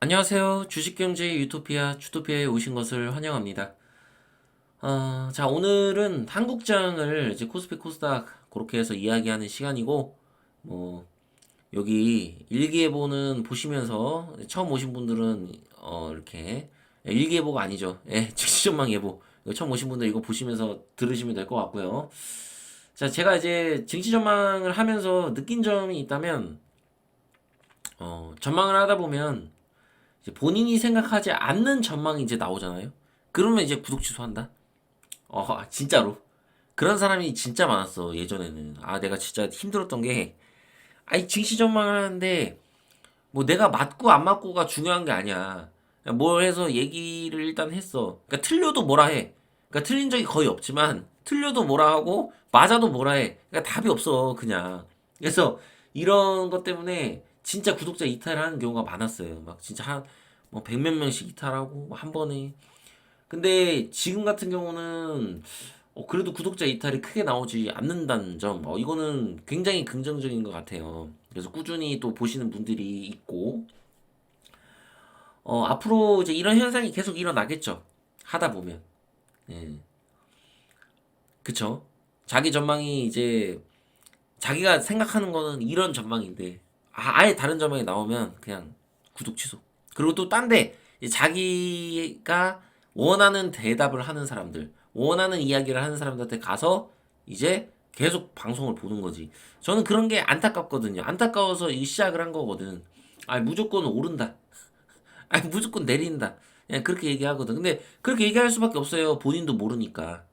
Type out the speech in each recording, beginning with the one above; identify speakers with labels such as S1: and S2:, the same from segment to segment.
S1: 안녕하세요. 주식경제 유토피아 주토피아에 오신 것을 환영합니다. 자, 오늘은 한국장을 이제 코스피 코스닥 그렇게 해서 이야기하는 시간이고, 뭐, 여기 일기예보는 보시면서 처음 오신 분들은, 이렇게, 일기예보가 아니죠. 예, 즉시전망 예보. 이거 처음 오신 분들 이거 보시면서 들으시면 될 것 같고요. 자, 제가 이제 증시전망을 하면서 느낀 점이 있다면, 전망을 하다 보면, 이제 본인이 생각하지 않는 전망이 이제 나오잖아요. 그러면 이제 구독 취소한다. 진짜로. 그런 사람이 진짜 많았어, 예전에는. 내가 진짜 힘들었던 게, 증시 전망을 하는데, 뭐 내가 맞고 안 맞고가 중요한 게 아니야. 그냥 뭘 해서 얘기를 일단 했어. 그러니까 틀려도 뭐라 해. 그러니까 틀린 적이 거의 없지만, 틀려도 뭐라 하고, 맞아도 뭐라 해. 그러니까 답이 없어, 그냥. 그래서 이런 것 때문에 진짜 구독자 이탈하는 경우가 많았어요. 막 진짜 뭐 100몇 명씩 이탈하고, 한 번에. 근데 지금 같은 경우는 그래도 구독자 이탈이 크게 나오지 않는다는 점, 이거는 굉장히 긍정적인 것 같아요. 그래서 꾸준히 또 보시는 분들이 있고, 앞으로 이제 이런 현상이 계속 일어나겠죠. 하다 보면. 예. 그쵸? 자기 전망이 이제, 자기가 생각하는 거는 이런 전망인데, 아예 다른 전망이 나오면 그냥 구독 취소. 그리고 또 딴데, 자기가 원하는 대답을 하는 사람들, 원하는 이야기를 하는 사람들한테 가서 이제 계속 방송을 보는 거지. 저는 그런 게 안타깝거든요. 안타까워서 이 시작을 한 거거든. 무조건 오른다. 무조건 내린다. 그냥 그렇게 얘기하거든. 근데 그렇게 얘기할 수밖에 없어요. 본인도 모르니까.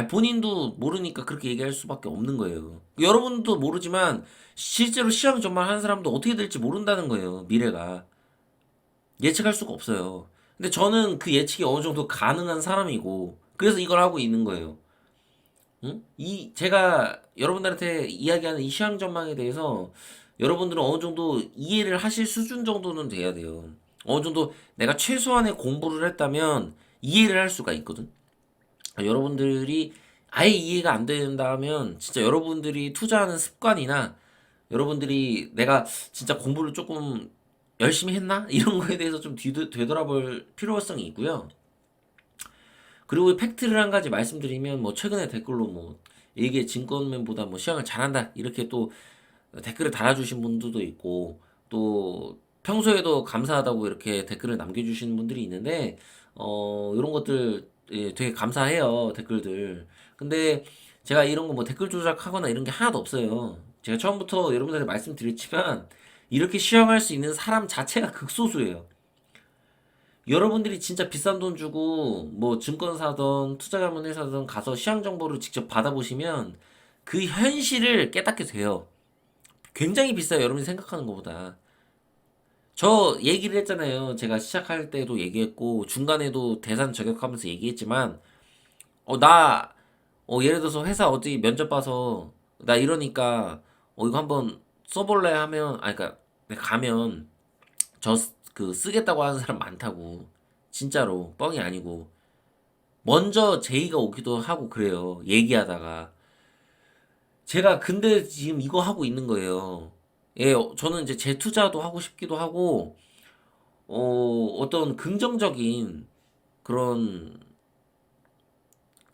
S1: 본인도 모르니까 그렇게 얘기할 수밖에 없는 거예요. 여러분도 모르지만 실제로 시험 전망하는 사람도 어떻게 될지 모른다는 거예요. 미래가 예측할 수가 없어요. 근데 저는 그 예측이 어느 정도 가능한 사람이고 그래서 이걸 하고 있는 거예요. 응? 제가 여러분들한테 이야기하는 이 시황 전망에 대해서 여러분들은 어느 정도 이해를 하실 수준 정도는 돼야 돼요. 어느 정도 내가 최소한의 공부를 했다면 이해를 할 수가 있거든. 여러분들이 아예 이해가 안 된다면 진짜 여러분들이 투자하는 습관이나 여러분들이 내가 진짜 공부를 조금 열심히 했나? 이런 거에 대해서 좀 되돌아볼 필요성이 있고요. 그리고 팩트를 한 가지 말씀드리면 뭐 최근에 댓글로 뭐 이게 증권맨보다 뭐 시황을 잘한다 이렇게 또 댓글을 달아주신 분들도 있고 또 평소에도 감사하다고 이렇게 댓글을 남겨주시는 분들이 있는데 이런 것들 되게 감사해요 댓글들. 근데 제가 이런 거 뭐 댓글 조작하거나 이런 게 하나도 없어요. 제가 처음부터 여러분들한테 말씀드렸지만 이렇게 시황할 수 있는 사람 자체가 극소수예요. 여러분들이 진짜 비싼 돈 주고 뭐 증권사든 투자자문 회사든 가서 시황 정보를 직접 받아보시면 그 현실을 깨닫게 돼요. 굉장히 비싸요. 여러분이 생각하는 것보다. 저 얘기를 했잖아요. 제가 시작할 때도 얘기했고 중간에도 대산 저격하면서 얘기했지만 나 예를 들어서 회사 어디 면접 봐서 나 이러니까 이거 한번 써볼래 하면 그러니까 내가 가면 저 그 쓰겠다고 하는 사람 많다고. 진짜로 뻥이 아니고 먼저 제의가 오기도 하고 그래요. 얘기하다가 제가 근데 지금 이거 하고 있는 거예요. 저는 이제 재투자도 하고 싶기도 하고 어떤 긍정적인 그런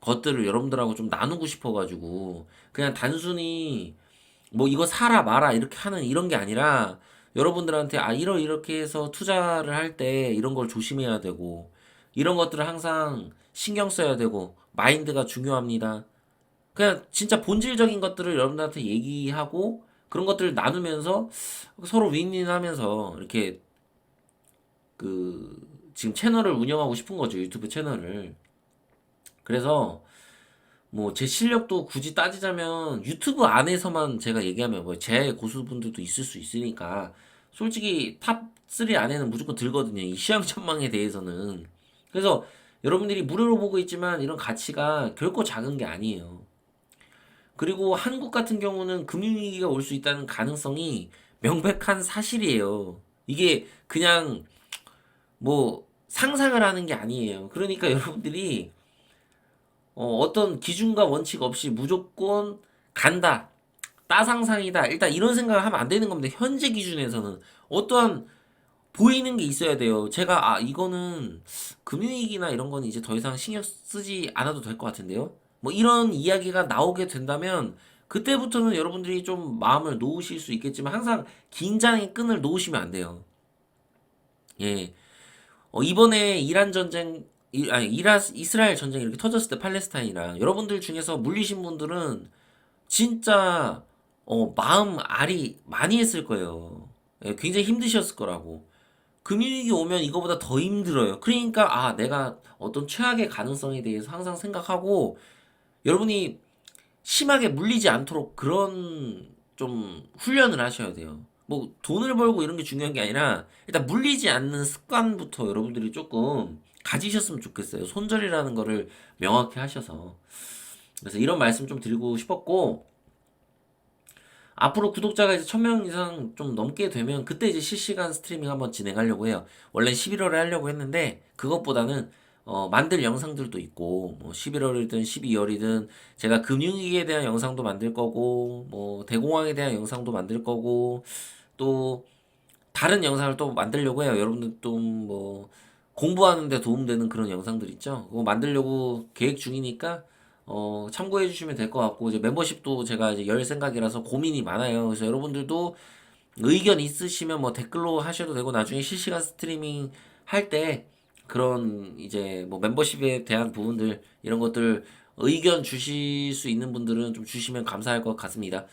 S1: 것들을 여러분들하고 좀 나누고 싶어가지고 그냥 단순히 뭐 이거 사라 마라 이렇게 하는 이런 게 아니라 여러분들한테 이렇게 해서 투자를 할 때 이런 걸 조심해야 되고 이런 것들을 항상 신경 써야 되고 마인드가 중요합니다. 그냥 진짜 본질적인 것들을 여러분들한테 얘기하고 그런 것들을 나누면서 서로 윈윈하면서 이렇게 그 지금 채널을 운영하고 싶은 거죠. 유튜브 채널을. 그래서 뭐 제 실력도 굳이 따지자면 유튜브 안에서만 제가 얘기하면 뭐 제 고수분들도 있을 수 있으니까 솔직히 탑 3 안에는 무조건 들거든요. 이 시황전망에 대해서는. 그래서 여러분들이 무료로 보고 있지만 이런 가치가 결코 작은 게 아니에요. 그리고 한국 같은 경우는 금융위기가 올 수 있다는 가능성이 명백한 사실이에요. 이게 그냥 뭐 상상을 하는 게 아니에요. 그러니까 여러분들이 어떤 기준과 원칙 없이 무조건 간다. 따상상이다. 일단 이런 생각을 하면 안 되는 겁니다. 현재 기준에서는 어떠한 보이는 게 있어야 돼요. 제가 이거는 금융위기나 이런 건 이제 더 이상 신경 쓰지 않아도 될 것 같은데요. 뭐 이런 이야기가 나오게 된다면 그때부터는 여러분들이 좀 마음을 놓으실 수 있겠지만 항상 긴장의 끈을 놓으시면 안 돼요. 예. 이번에 이란 전쟁, 이스라엘 전쟁이 이렇게 터졌을 때 팔레스타인이랑 여러분들 중에서 물리신 분들은 진짜 마음 알이 많이 했을 거예요. 예, 굉장히 힘드셨을 거라고. 금융위기 오면 이거보다 더 힘들어요. 그러니까 내가 어떤 최악의 가능성에 대해서 항상 생각하고 여러분이 심하게 물리지 않도록 그런 좀 훈련을 하셔야 돼요. 뭐 돈을 벌고 이런 게 중요한 게 아니라 일단 물리지 않는 습관부터 여러분들이 조금 가지셨으면 좋겠어요. 손절이라는 거를 명확히 하셔서. 그래서 이런 말씀 좀 드리고 싶었고 앞으로 구독자가 이제 1000명 이상 좀 넘게 되면 그때 이제 실시간 스트리밍 한번 진행하려고 해요. 원래 11월에 하려고 했는데 그것보다는 만들 영상들도 있고 뭐 11월이든 12월이든 제가 금융위기에 대한 영상도 만들 거고 뭐 대공황에 대한 영상도 만들 거고 또 다른 영상을 또 만들려고 해요. 여러분들 또 뭐 공부하는 데 도움되는 그런 영상들 있죠. 그거 만들려고 계획 중이니까 참고해 주시면 될 것 같고 이제 멤버십도 제가 이제 열 생각이라서 고민이 많아요. 그래서 여러분들도 의견 있으시면 뭐 댓글로 하셔도 되고 나중에 실시간 스트리밍 할 때 그런 이제 뭐 멤버십에 대한 부분들 이런 것들 의견 주실 수 있는 분들은 좀 주시면 감사할 것 같습니다.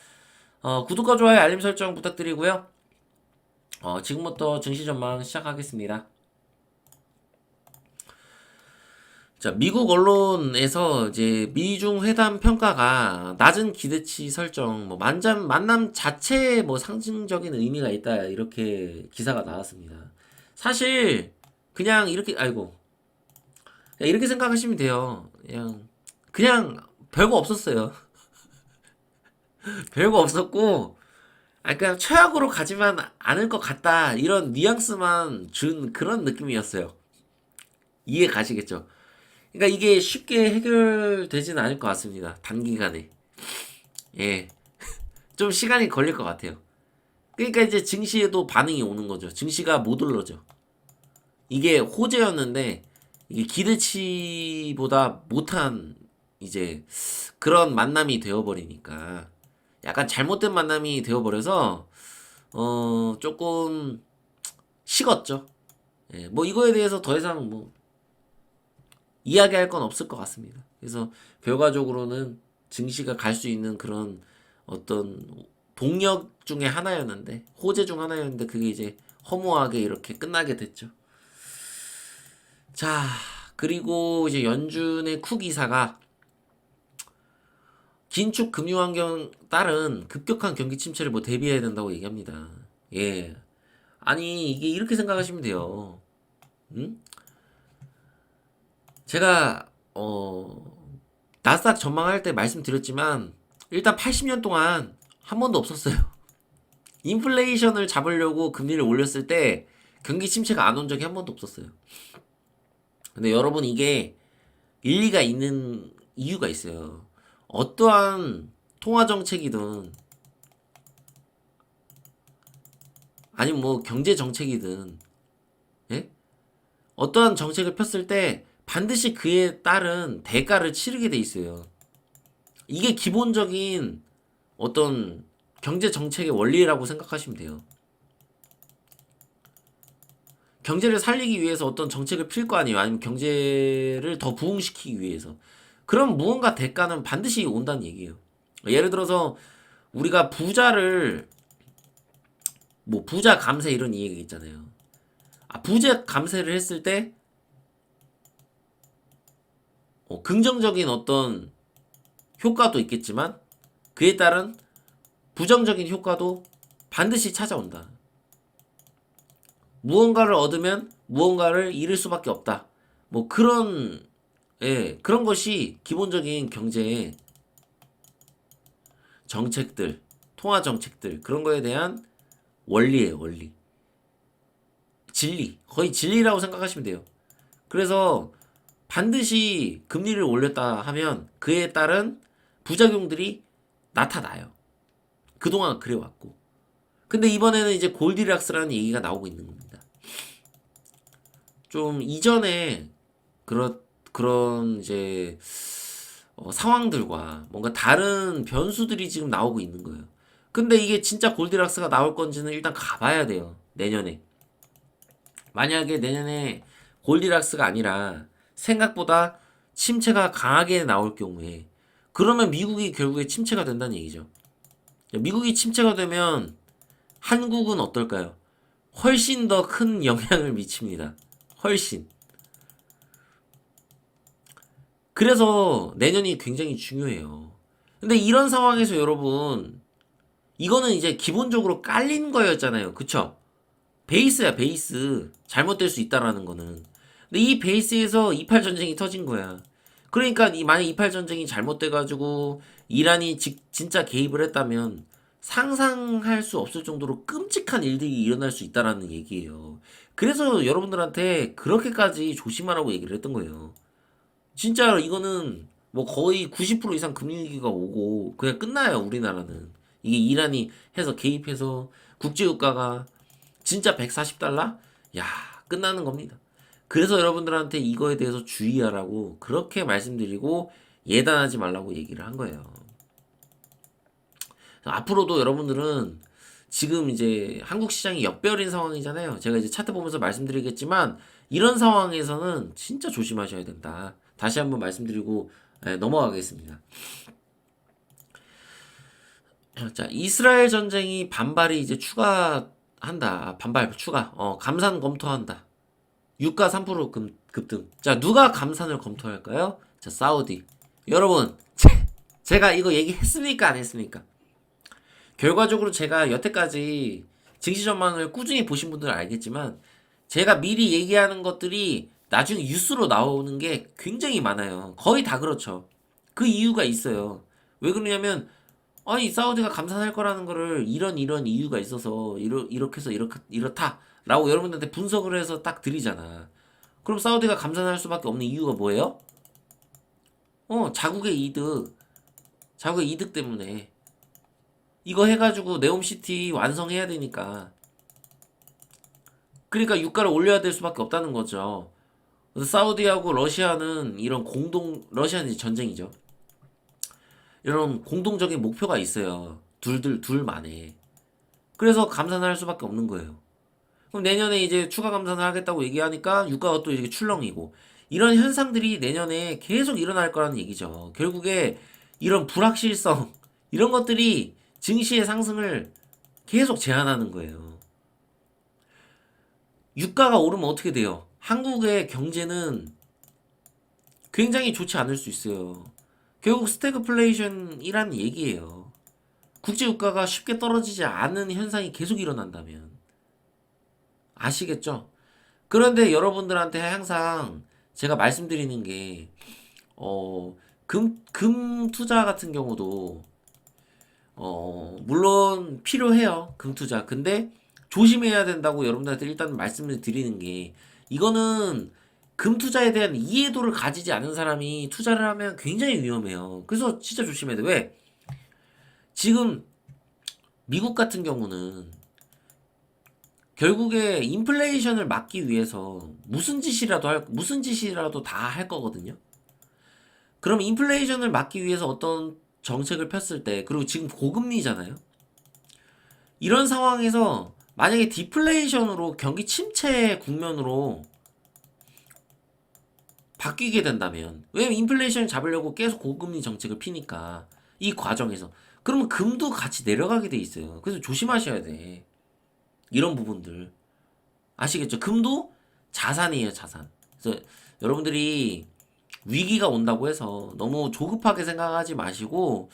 S1: 구독과 좋아요 알림 설정 부탁드리고요. 지금부터 증시 전망 시작하겠습니다. 자, 미국 언론에서 이제 미중 회담 평가가 낮은 기대치 설정, 뭐 만남 자체에 뭐 상징적인 의미가 있다 이렇게 기사가 나왔습니다. 사실 그냥 이렇게 그냥 이렇게 생각하시면 돼요. 그냥 별거 없었어요. 별거 없었고, 그냥 최악으로 가지만 않을 것 같다 이런 뉘앙스만 준 그런 느낌이었어요. 이해 가시겠죠? 그러니까 이게 쉽게 해결되지는 않을 것 같습니다. 단기간에. 예. 좀 시간이 걸릴 것 같아요. 그러니까 이제 증시에도 반응이 오는 거죠. 증시가 못 올라죠. 이게 호재였는데 이게 기대치보다 못한 이제 그런 만남이 되어버리니까 약간 잘못된 만남이 되어버려서 조금 식었죠. 예. 뭐 이거에 대해서 더 이상 뭐 이야기할 건 없을 것 같습니다. 그래서 결과적으로는 증시가 갈 수 있는 그런 어떤 동력 중에 하나였는데 호재 중 하나였는데 그게 이제 허무하게 이렇게 끝나게 됐죠. 자, 그리고 이제 연준의 쿡 이사가 긴축 금융 환경 따른 급격한 경기 침체를 뭐 대비해야 된다고 얘기합니다. 예. 아니 이게 이렇게 생각하시면 돼요. 응? 제가 나스닥 전망할 때 말씀드렸지만 일단 80년 동안 한 번도 없었어요. 인플레이션을 잡으려고 금리를 올렸을 때 경기 침체가 안 온 적이 한 번도 없었어요. 근데 여러분 이게 일리가 있는 이유가 있어요. 어떠한 통화 정책이든 아니면 뭐 경제 정책이든 예? 어떠한 정책을 폈을 때 반드시 그에 따른 대가를 치르게 돼 있어요. 이게 기본적인 어떤 경제 정책의 원리라고 생각하시면 돼요. 경제를 살리기 위해서 어떤 정책을 필 거 아니에요. 아니면 경제를 더 부흥시키기 위해서. 그럼 무언가 대가는 반드시 온다는 얘기예요. 예를 들어서 우리가 부자를 뭐 부자 감세 이런 얘기 있잖아요. 부자 감세를 했을 때 긍정적인 어떤 효과도 있겠지만 그에 따른 부정적인 효과도 반드시 찾아온다. 무언가를 얻으면 무언가를 잃을 수밖에 없다. 뭐 그런 그런 것이 기본적인 경제의 정책들, 통화 정책들 그런 거에 대한 원리예요, 원리. 진리. 거의 진리라고 생각하시면 돼요. 그래서 반드시 금리를 올렸다 하면 그에 따른 부작용들이 나타나요. 그동안 그래왔고. 근데 이번에는 이제 골디락스라는 얘기가 나오고 있는 겁니다. 좀 이전에 그런 이제 상황들과 뭔가 다른 변수들이 지금 나오고 있는 거예요. 근데 이게 진짜 골디락스가 나올 건지는 일단 가봐야 돼요. 내년에. 만약에 내년에 골디락스가 아니라 생각보다 침체가 강하게 나올 경우에 그러면 미국이 결국에 침체가 된다는 얘기죠. 미국이 침체가 되면 한국은 어떨까요? 훨씬 더 큰 영향을 미칩니다. 훨씬. 그래서 내년이 굉장히 중요해요. 근데 이런 상황에서 여러분, 이거는 이제 기본적으로 깔린 거였잖아요. 그쵸? 베이스야, 베이스. 잘못될 수 있다라는 거는. 근데 이 베이스에서 28 전쟁이 터진 거야. 그러니까 만약 28 전쟁이 잘못돼가지고 이란이 진짜 개입을 했다면 상상할 수 없을 정도로 끔찍한 일들이 일어날 수 있다라는 얘기예요. 그래서 여러분들한테 그렇게까지 조심하라고 얘기를 했던 거예요. 진짜 이거는 뭐 거의 90% 이상 금융위기가 오고 그냥 끝나요, 우리나라는. 이게 이란이 해서 개입해서 국제유가가 진짜 140달러? 야, 끝나는 겁니다. 그래서 여러분들한테 이거에 대해서 주의하라고 그렇게 말씀드리고 예단하지 말라고 얘기를 한 거예요. 앞으로도 여러분들은 지금 이제 한국 시장이 역배열인 상황이잖아요. 제가 이제 차트 보면서 말씀드리겠지만 이런 상황에서는 진짜 조심하셔야 된다. 다시 한번 말씀드리고 넘어가겠습니다. 자, 이스라엘 전쟁이 반발이 이제 추가한다. 반발 추가. 감산 검토한다. 유가 3% 급등. 자, 누가 감산을 검토할까요? 자, 사우디. 여러분, 제가 이거 얘기했습니까? 안 했습니까? 결과적으로 제가 여태까지 증시 전망을 꾸준히 보신 분들은 알겠지만 제가 미리 얘기하는 것들이 나중에 뉴스로 나오는 게 굉장히 많아요. 거의 다 그렇죠. 그 이유가 있어요. 왜 그러냐면 아니 사우디가 감산할 거라는 거를 이런 이유가 있어서 이렇게 해서 이렇다라고 여러분들한테 분석을 해서 딱 드리잖아. 그럼 사우디가 감산할 수밖에 없는 이유가 뭐예요? 자국의 이득. 자국의 이득 때문에. 이거 해가지고 네옴시티 완성해야 되니까. 그러니까 유가를 올려야 될 수밖에 없다는 거죠. 그래서 사우디하고 러시아는 러시아는 이제 전쟁이죠. 이런 공동적인 목표가 있어요. 둘만에. 그래서 감산을 할 수밖에 없는 거예요. 그럼 내년에 이제 추가 감산을 하겠다고 얘기하니까 유가가 또 이렇게 출렁이고. 이런 현상들이 내년에 계속 일어날 거라는 얘기죠. 결국에 이런 불확실성, 이런 것들이 증시의 상승을 계속 제한하는 거예요. 유가가 오르면 어떻게 돼요? 한국의 경제는 굉장히 좋지 않을 수 있어요. 결국 스태그플레이션이란 얘기예요. 국제 유가가 쉽게 떨어지지 않은 현상이 계속 일어난다면 아시겠죠? 그런데 여러분들한테 항상 제가 말씀드리는 게 금 투자 같은 경우도 물론 필요해요. 금 투자. 근데 조심해야 된다고 여러분들한테 일단 말씀을 드리는 게 이거는 금 투자에 대한 이해도를 가지지 않은 사람이 투자를 하면 굉장히 위험해요. 그래서 진짜 조심해야 돼. 왜? 지금 미국 같은 경우는 결국에 인플레이션을 막기 위해서 무슨 짓이라도 다 할 거거든요. 그럼 인플레이션을 막기 위해서 어떤 정책을 폈을 때, 그리고 지금 고금리잖아요. 이런 상황에서 만약에 디플레이션으로 경기 침체 국면으로 바뀌게 된다면, 왜냐면 인플레이션을 잡으려고 계속 고금리 정책을 피니까 이 과정에서 그러면 금도 같이 내려가게 돼 있어요. 그래서 조심하셔야 돼. 이런 부분들 아시겠죠? 금도 자산이에요, 자산. 그래서 여러분들이 위기가 온다고 해서 너무 조급하게 생각하지 마시고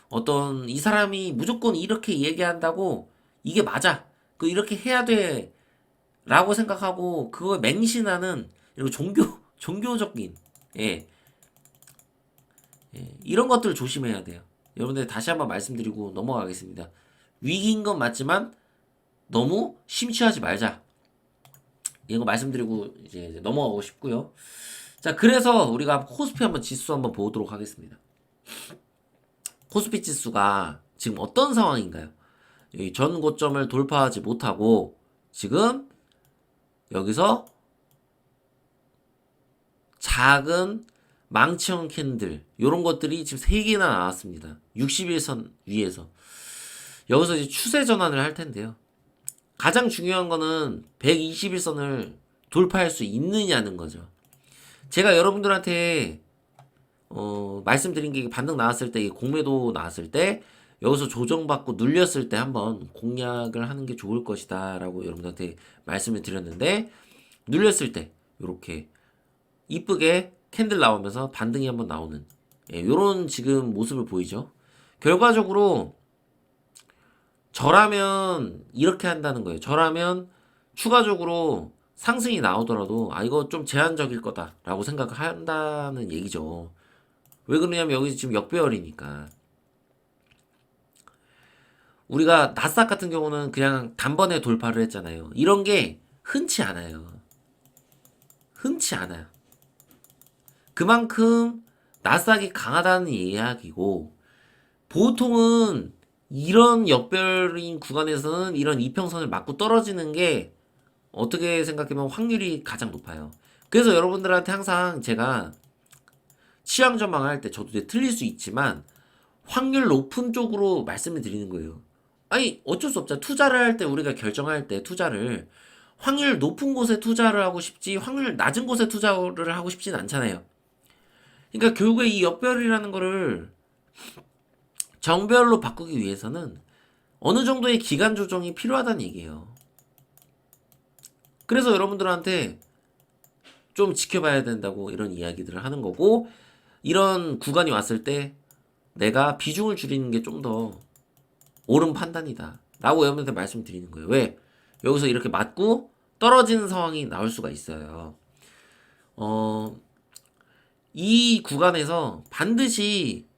S1: 어떤 이 사람이 무조건 이렇게 얘기한다고 이게 맞아. 그 이렇게 해야 돼. 라고 생각하고 그거에 맹신하는 이런 종교적인 예, 이런 것들을 조심해야 돼요. 여러분들 다시 한번 말씀드리고 넘어가겠습니다. 위기인 건 맞지만 너무 심취하지 말자. 이거 말씀드리고 이제 넘어가고 싶고요. 자, 그래서 우리가 코스피 한번 지수 한번 보도록 하겠습니다. 코스피 지수가 지금 어떤 상황인가요? 여기 전 고점을 돌파하지 못하고 지금 여기서 작은 망치형 캔들 요런 것들이 지금 3개나 나왔습니다. 61선 위에서. 여기서 이제 추세 전환을 할 텐데요. 가장 중요한 거는 121선을 돌파할 수 있느냐는 거죠. 제가 여러분들한테 말씀드린 게 반등 나왔을 때, 공매도 나왔을 때 여기서 조정받고 눌렸을 때 한번 공략을 하는 게 좋을 것이다 라고 여러분들한테 말씀을 드렸는데, 눌렸을 때 이렇게 이쁘게 캔들 나오면서 반등이 한번 나오는 요런 지금 모습을 보이죠. 결과적으로 저라면 이렇게 한다는 거예요. 저라면 추가적으로 상승이 나오더라도 이거 좀 제한적일 거다 라고 생각을 한다는 얘기죠. 왜 그러냐면 여기 지금 역배열이니까. 우리가 나스닥 같은 경우는 그냥 단번에 돌파를 했잖아요. 이런 게 흔치 않아요. 흔치 않아요. 그만큼 나스닥이 강하다는 이야기고, 보통은 이런 역별인 구간에서는 이런 이평선을 맞고 떨어지는 게 어떻게 생각하면 확률이 가장 높아요. 그래서 여러분들한테 항상 제가 시황 전망할 때, 저도 이제 틀릴 수 있지만 확률 높은 쪽으로 말씀을 드리는 거예요. 아니 어쩔 수 없잖아. 투자를 할 때, 우리가 결정할 때 투자를 확률 높은 곳에 투자를 하고 싶지 확률 낮은 곳에 투자를 하고 싶진 않잖아요. 그러니까 결국에 이 역별이라는 거를 정별로 바꾸기 위해서는 어느 정도의 기간 조정이 필요하다는 얘기예요. 그래서 여러분들한테 좀 지켜봐야 된다고 이런 이야기들을 하는 거고, 이런 구간이 왔을 때 내가 비중을 줄이는 게 좀 더 옳은 판단이다 라고 여러분한테 말씀드리는 거예요. 왜? 여기서 이렇게 맞고 떨어지는 상황이 나올 수가 있어요. 이 구간에서 반드시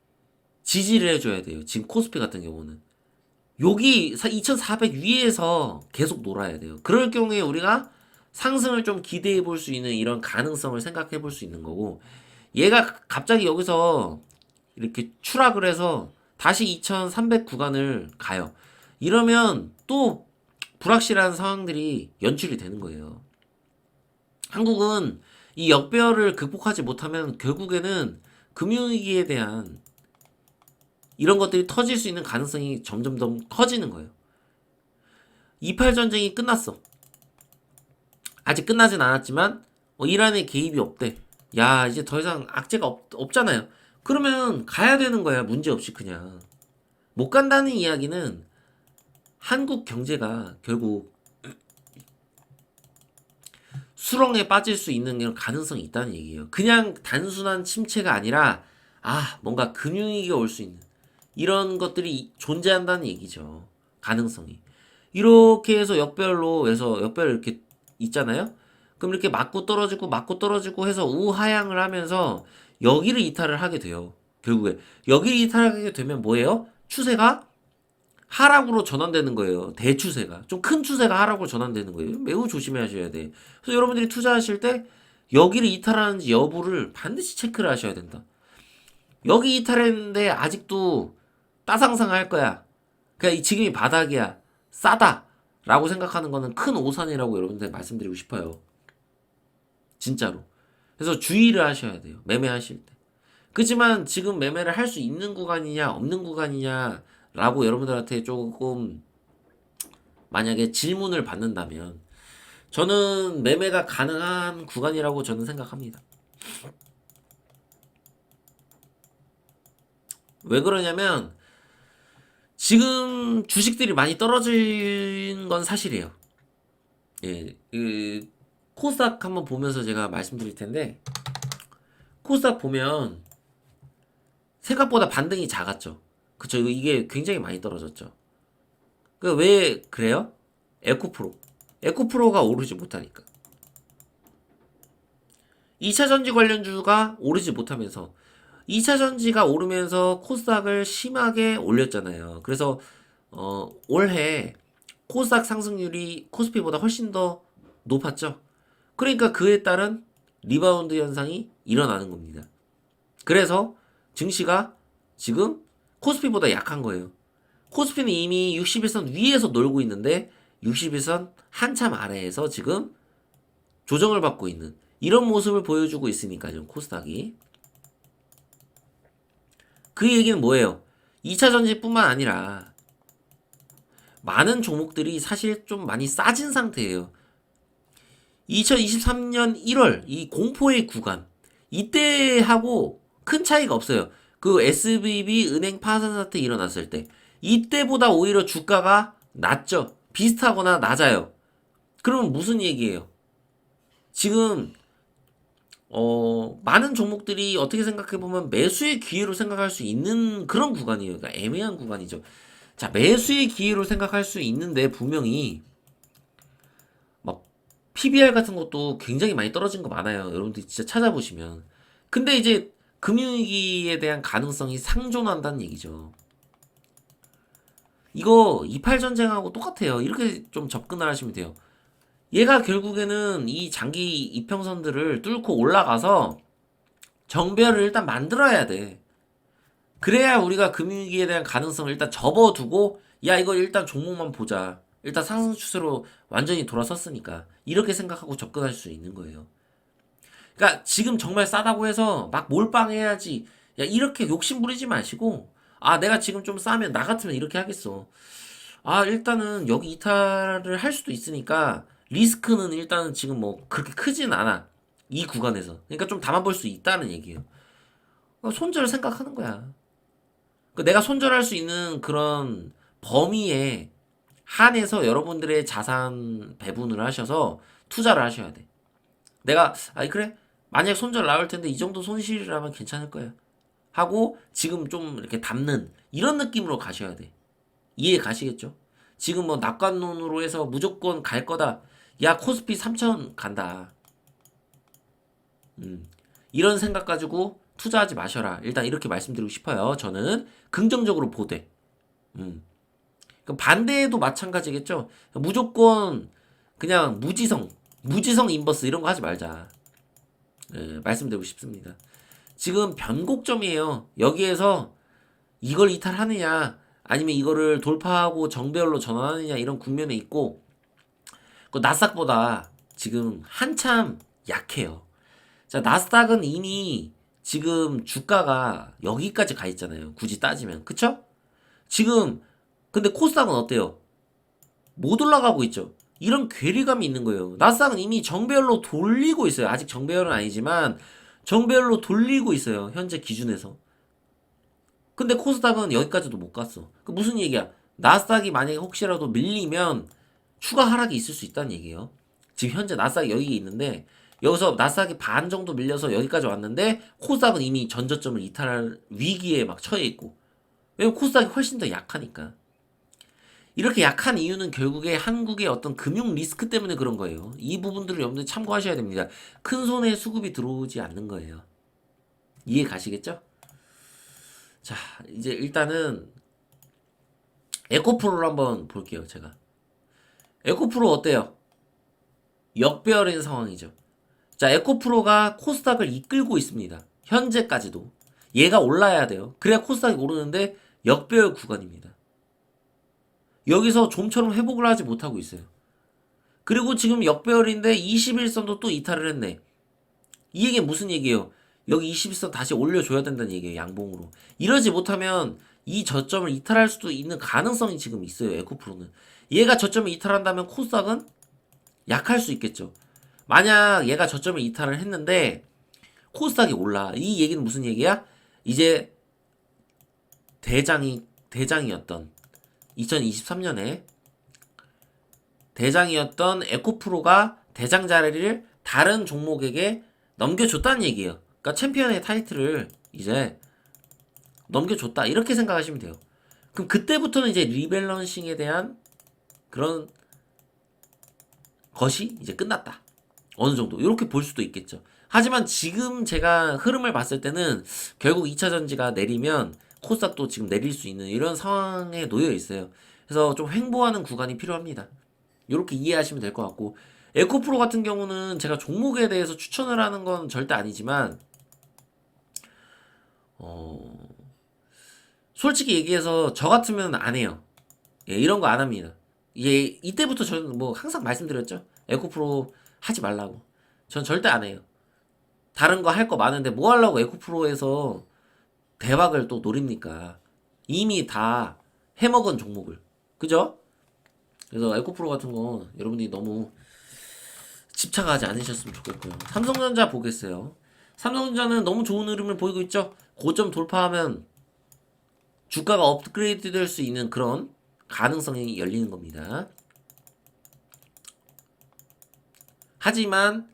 S1: 지지를 해줘야 돼요. 지금 코스피 같은 경우는 여기 2400 위에서 계속 놀아야 돼요. 그럴 경우에 우리가 상승을 좀 기대해 볼 수 있는 이런 가능성을 생각해 볼 수 있는 거고, 얘가 갑자기 여기서 이렇게 추락을 해서 다시 2300 구간을 가요. 이러면 또 불확실한 상황들이 연출이 되는 거예요. 한국은 이 역배열을 극복하지 못하면 결국에는 금융위기에 대한 이런 것들이 터질 수 있는 가능성이 점점 더 커지는 거예요. 28 전쟁이 끝났어. 아직 끝나진 않았지만 이란의 개입이 없대. 야, 이제 더 이상 악재가 없잖아요. 그러면 가야 되는 거야. 문제없이 그냥. 못 간다는 이야기는 한국 경제가 결국 수렁에 빠질 수 있는 이런 가능성이 있다는 얘기예요. 그냥 단순한 침체가 아니라 뭔가 금융위기가 올 수 있는 이런 것들이 존재한다는 얘기죠. 가능성이. 이렇게 해서 역별로 해서 역별 이렇게 있잖아요. 그럼 이렇게 맞고 떨어지고 해서 우하향을 하면서 여기를 이탈을 하게 돼요. 결국에 여기를 이탈하게 되면 뭐예요? 추세가 하락으로 전환되는 거예요. 대추세가 좀 큰 추세가 하락으로 전환되는 거예요. 매우 조심하셔야 돼. 그래서 여러분들이 투자하실 때 여기를 이탈하는지 여부를 반드시 체크를 하셔야 된다. 여기 이탈했는데 아직도 따상상할 거야. 그냥 지금이 바닥이야. 싸다. 라고 생각하는 거는 큰 오산이라고 여러분들 말씀드리고 싶어요. 진짜로. 그래서 주의를 하셔야 돼요. 매매하실 때. 그렇지만 지금 매매를 할 수 있는 구간이냐 없는 구간이냐 라고 여러분들한테 조금 만약에 질문을 받는다면 저는 매매가 가능한 구간이라고 저는 생각합니다. 왜 그러냐면 지금 주식들이 많이 떨어진 건 사실이에요. 예, 코스닥 한번 보면서 제가 말씀드릴 텐데, 코스닥 보면 생각보다 반등이 작았죠. 그쵸? 이게 굉장히 많이 떨어졌죠. 왜 그래요? 에코프로가 오르지 못하니까. 2차전지 관련주가 오르지 못하면서 2차전지가 오르면서 코스닥을 심하게 올렸잖아요. 그래서 올해 코스닥 상승률이 코스피보다 훨씬 더 높았죠. 그러니까 그에 따른 리바운드 현상이 일어나는 겁니다. 그래서 증시가 지금 코스피보다 약한 거예요. 코스피는 이미 61선 위에서 놀고 있는데 61선 한참 아래에서 지금 조정을 받고 있는 이런 모습을 보여주고 있으니까요. 코스닥이. 그 얘기는 뭐예요? 2차 전지뿐만 아니라 많은 종목들이 사실 좀 많이 싸진 상태예요. 2023년 1월 이 공포의 구간 이때하고 큰 차이가 없어요. 그 SVB 은행 파산 사태 일어났을 때 이때보다 오히려 주가가 낮죠. 비슷하거나 낮아요. 그러면 무슨 얘기예요? 지금 많은 종목들이 어떻게 생각해보면 매수의 기회로 생각할 수 있는 그런 구간이에요. 그러니까 애매한 구간이죠. 자, 매수의 기회로 생각할 수 있는데 분명히 막 PBR 같은 것도 굉장히 많이 떨어진 거 많아요. 여러분들 진짜 찾아보시면. 근데 이제 금융위기에 대한 가능성이 상존한다는 얘기죠. 이거 28 전쟁하고 똑같아요. 이렇게 좀 접근을 하시면 돼요. 얘가 결국에는 이 장기 이평선들을 뚫고 올라가서 정배열을 일단 만들어야 돼. 그래야 우리가 금융위기에 대한 가능성을 일단 접어두고 야 이거 일단 종목만 보자. 일단 상승 추세로 완전히 돌아섰으니까 이렇게 생각하고 접근할 수 있는 거예요. 그러니까 지금 정말 싸다고 해서 막 몰빵해야지. 야 이렇게 욕심 부리지 마시고 아 내가 지금 좀 싸면 나 같으면 이렇게 하겠어. 아 일단은 여기 이탈을 할 수도 있으니까 리스크는 일단은 지금 뭐 그렇게 크진 않아. 이 구간에서. 그러니까 좀 담아볼 수 있다는 얘기예요. 손절을 생각하는 거야. 내가 손절할 수 있는 그런 범위에 한해서 여러분들의 자산 배분을 하셔서 투자를 하셔야 돼. 내가 아니 그래 만약 손절 나올 텐데 이 정도 손실이라면 괜찮을 거야 하고 지금 좀 이렇게 담는 이런 느낌으로 가셔야 돼. 이해 가시겠죠? 지금 뭐 낙관론으로 해서 무조건 갈 거다. 야 코스피 3천 간다. 이런 생각 가지고 투자하지 마셔라. 일단 이렇게 말씀드리고 싶어요. 저는 긍정적으로 보되. 그럼 반대도 마찬가지겠죠. 무조건 그냥 무지성 인버스 이런 거 하지 말자. 예, 말씀드리고 싶습니다. 지금 변곡점이에요. 여기에서 이걸 이탈하느냐 아니면 이거를 돌파하고 정배열로 전환하느냐 이런 국면에 있고 그 나스닥보다 지금 한참 약해요. 자, 나스닥은 이미 지금 주가가 여기까지 가 있잖아요. 굳이 따지면. 그쵸? 지금 근데 코스닥은 어때요? 못 올라가고 있죠. 이런 괴리감이 있는 거예요. 나스닥은 이미 정배열로 돌리고 있어요. 아직 정배열은 아니지만 정배열로 돌리고 있어요. 현재 기준에서. 근데 코스닥은 여기까지도 못 갔어. 그 무슨 얘기야? 나스닥이 만약에 혹시라도 밀리면 추가 하락이 있을 수 있다는 얘기예요. 지금 현재 나스닥이 여기 있는데 여기서 나스닥이 반 정도 밀려서 여기까지 왔는데 코스닥은 이미 전저점을 이탈할 위기에 막 처해 있고 왜냐면 코스닥이 훨씬 더 약하니까. 이렇게 약한 이유는 결국에 한국의 어떤 금융 리스크 때문에 그런 거예요. 이 부분들을 여러분들 참고하셔야 됩니다. 큰 손에 수급이 들어오지 않는 거예요. 이해 가시겠죠? 자, 이제 일단은 에코프로를 한번 볼게요, 제가. 에코프로 어때요? 역배열인 상황이죠. 자, 에코프로가 코스닥을 이끌고 있습니다. 현재까지도. 얘가 올라야 돼요. 그래야 코스닥이 오르는데 역배열 구간입니다. 여기서 좀처럼 회복을 하지 못하고 있어요. 그리고 지금 역배열인데 21선도 또 이탈을 했네. 이 얘기는 무슨 얘기예요? 여기 21선 다시 올려줘야 된다는 얘기예요. 양봉으로. 이러지 못하면 이 저점을 이탈할 수도 있는 가능성이 지금 있어요. 에코프로는. 얘가 저점을 이탈한다면 코스닥은 약할 수 있겠죠. 만약 얘가 저점을 이탈을 했는데 코스닥이 올라. 이 얘기는 무슨 얘기야? 이제 대장이었던 2023년에 대장이었던 에코프로가 대장 자리를 다른 종목에게 넘겨줬다는 얘기예요. 그러니까 챔피언의 타이틀을 이제 넘겨줬다 이렇게 생각하시면 돼요. 그럼 그때부터는 이제 리밸런싱에 대한 그런 것이 이제 끝났다. 어느 정도 이렇게 볼 수도 있겠죠. 하지만 지금 제가 흐름을 봤을 때는 결국 2차 전지가 내리면 코스닥도 지금 내릴 수 있는 이런 상황에 놓여 있어요. 그래서 좀 횡보하는 구간이 필요합니다. 이렇게 이해하시면 될 것 같고 에코프로 같은 경우는 제가 종목에 대해서 추천을 하는 건 절대 아니지만 솔직히 얘기해서 저 같으면 안 해요. 예, 이런 거 안 합니다. 예, 이때부터 저는 뭐 항상 말씀드렸죠. 에코프로 하지 말라고. 전 절대 안 해요. 다른 거 할 거 많은데 뭐 하려고 에코프로에서 대박을 또 노립니까? 이미 다 해먹은 종목을. 그죠? 그래서 에코프로 같은 거 여러분들이 너무 집착하지 않으셨으면 좋겠고요. 삼성전자 보겠어요. 삼성전자는 너무 좋은 흐름을 보이고 있죠? 고점 돌파하면 주가가 업그레이드 될 수 있는 그런 가능성이 열리는 겁니다. 하지만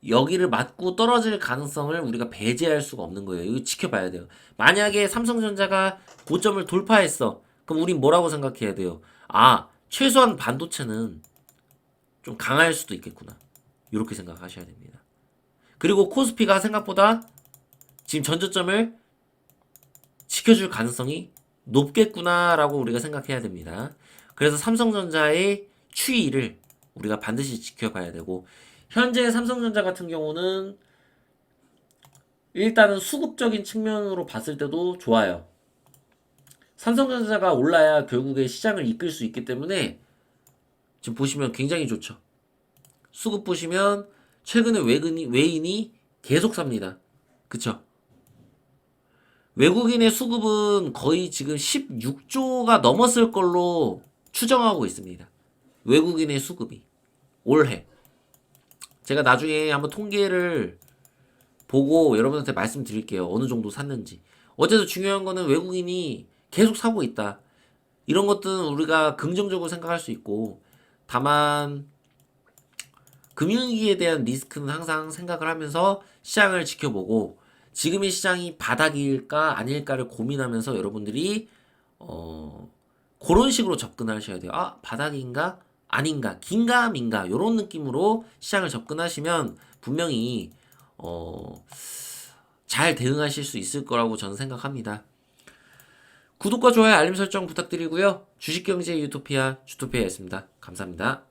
S1: 여기를 맞고 떨어질 가능성을 우리가 배제할 수가 없는 거예요. 이거 지켜봐야 돼요. 만약에 삼성전자가 고점을 돌파했어. 그럼 우린 뭐라고 생각해야 돼요? 아, 최소한 반도체는 좀 강할 수도 있겠구나. 이렇게 생각하셔야 됩니다. 그리고 코스피가 생각보다 지금 전저점을 지켜줄 가능성이 높겠구나라고 우리가 생각해야 됩니다. 그래서 삼성전자의 추이를 우리가 반드시 지켜봐야 되고, 현재 삼성전자 같은 경우는 일단은 수급적인 측면으로 봤을 때도 좋아요. 삼성전자가 올라야 결국에 시장을 이끌 수 있기 때문에 지금 보시면 굉장히 좋죠. 수급 보시면 최근에 외인이 계속 삽니다. 그쵸? 외국인의 수급은 거의 지금 16조가 넘었을 걸로 추정하고 있습니다. 외국인의 수급이 올해. 제가 나중에 한번 통계를 보고 여러분한테 말씀드릴게요. 어느 정도 샀는지. 어쨌든 중요한 거는 외국인이 계속 사고 있다. 이런 것들은 우리가 긍정적으로 생각할 수 있고, 다만 금융위기에 대한 리스크는 항상 생각을 하면서 시장을 지켜보고, 지금의 시장이 바닥일까 아닐까를 고민하면서 여러분들이 그런 식으로 접근하셔야 돼요. 아, 바닥인가 아닌가, 긴가민가 이런 느낌으로 시장을 접근하시면 분명히 잘 대응하실 수 있을 거라고 저는 생각합니다. 구독과 좋아요, 알림 설정 부탁드리고요. 주식경제 유토피아 주토피아였습니다. 감사합니다.